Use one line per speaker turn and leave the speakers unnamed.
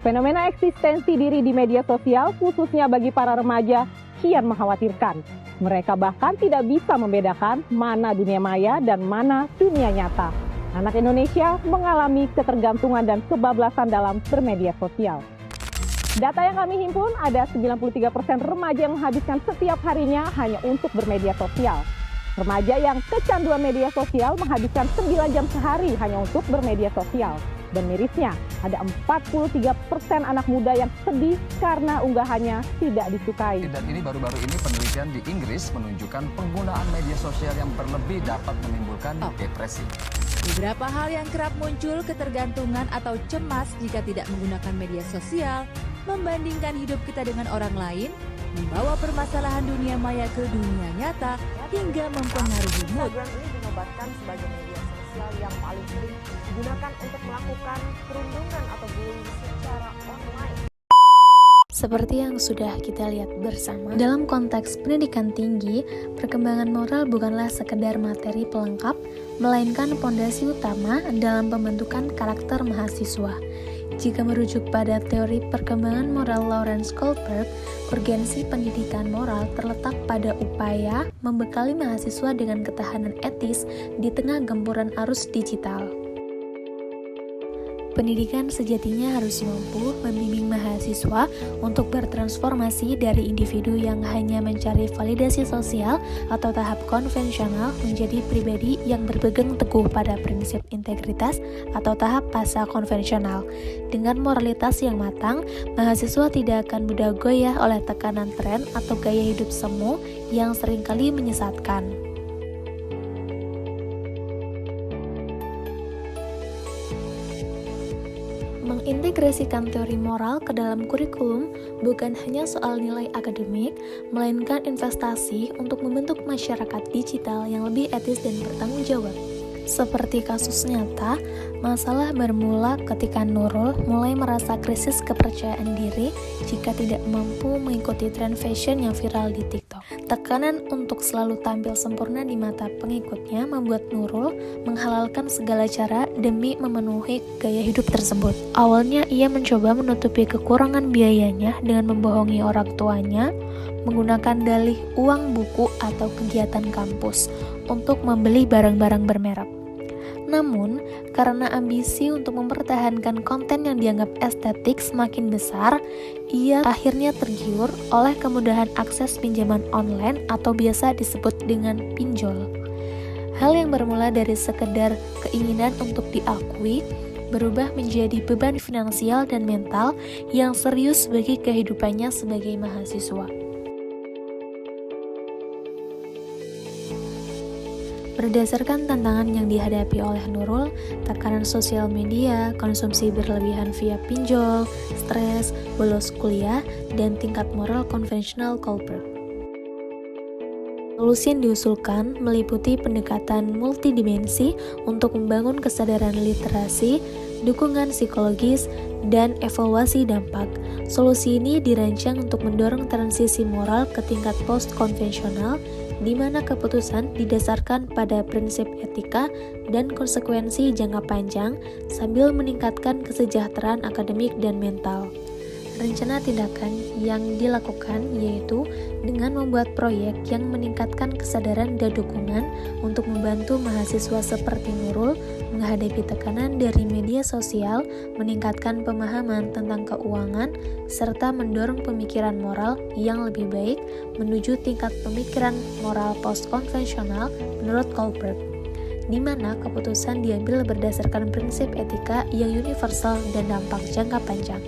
Fenomena eksistensi diri di media sosial, khususnya bagi para remaja, kian mengkhawatirkan. Mereka bahkan tidak bisa membedakan mana dunia maya dan mana dunia nyata. Anak Indonesia mengalami ketergantungan dan kebablasan dalam bermedia sosial. Data yang kami himpun, ada 93% remaja yang menghabiskan setiap harinya hanya untuk bermedia sosial. Remaja yang kecanduan media sosial menghabiskan 9 jam sehari hanya untuk bermedia sosial. Dan mirisnya, ada 43% anak muda yang sedih karena unggahannya tidak disukai.
Dan ini baru-baru ini penelitian di Inggris menunjukkan penggunaan media sosial yang berlebih dapat menimbulkan depresi.
Beberapa hal yang kerap muncul ketergantungan atau cemas jika tidak menggunakan media sosial, membandingkan hidup kita dengan orang lain, membawa permasalahan dunia maya ke dunia nyata, hingga mempengaruhi mood.
Instagram ini dinobatkan sebagai media sosial yang paling sering digunakan untuk melakukan perundungan atau bullying secara online.
Seperti yang sudah kita lihat bersama, dalam konteks pendidikan tinggi, perkembangan moral bukanlah sekedar materi pelengkap, melainkan pondasi utama dalam pembentukan karakter mahasiswa. Jika merujuk pada teori perkembangan moral Lawrence Kohlberg, urgensi pendidikan moral terletak pada upaya membekali mahasiswa dengan ketahanan etis di tengah gempuran arus digital. Pendidikan sejatinya harus mampu membimbing mahasiswa untuk bertransformasi dari individu yang hanya mencari validasi sosial atau tahap konvensional menjadi pribadi yang berpegang teguh pada prinsip integritas atau tahap fasa konvensional. Dengan moralitas yang matang, mahasiswa tidak akan mudah goyah oleh tekanan tren atau gaya hidup semu yang seringkali menyesatkan. Mengintegrasikan teori moral ke dalam kurikulum bukan hanya soal nilai akademik, melainkan investasi untuk membentuk masyarakat digital yang lebih etis dan bertanggung jawab. Seperti kasus nyata, masalah bermula ketika Nurul mulai merasa krisis kepercayaan diri jika tidak mampu mengikuti tren fashion yang viral di TikTok. Tekanan untuk selalu tampil sempurna di mata pengikutnya membuat Nurul menghalalkan segala cara demi memenuhi gaya hidup tersebut. Awalnya ia mencoba menutupi kekurangan biayanya dengan membohongi orang tuanya, menggunakan dalih uang buku atau kegiatan kampus untuk membeli barang-barang bermerek. Namun, karena ambisi untuk mempertahankan konten yang dianggap estetik semakin besar, ia akhirnya tergiur oleh kemudahan akses pinjaman online atau biasa disebut dengan pinjol. Hal yang bermula dari sekedar keinginan untuk diakui, berubah menjadi beban finansial dan mental yang serius bagi kehidupannya sebagai mahasiswa. Berdasarkan tantangan yang dihadapi oleh Nurul, tekanan sosial media, konsumsi berlebihan via pinjol, stres, bolos kuliah, dan tingkat moral konvensional Kohlberg. Solusi yang diusulkan meliputi pendekatan multidimensi untuk membangun kesadaran literasi, dukungan psikologis, dan evaluasi dampak. Solusi ini dirancang untuk mendorong transisi moral ke tingkat post-konvensional, di mana keputusan didasarkan pada prinsip etika dan konsekuensi jangka panjang sambil meningkatkan kesejahteraan akademik dan mental. Rencana tindakan yang dilakukan yaitu dengan membuat proyek yang meningkatkan kesadaran dan dukungan untuk membantu mahasiswa seperti Nurul menghadapi tekanan dari media sosial, meningkatkan pemahaman tentang keuangan, serta mendorong pemikiran moral yang lebih baik menuju tingkat pemikiran moral post-konvensional menurut Kohlberg, di mana keputusan diambil berdasarkan prinsip etika yang universal dan dampak jangka panjang.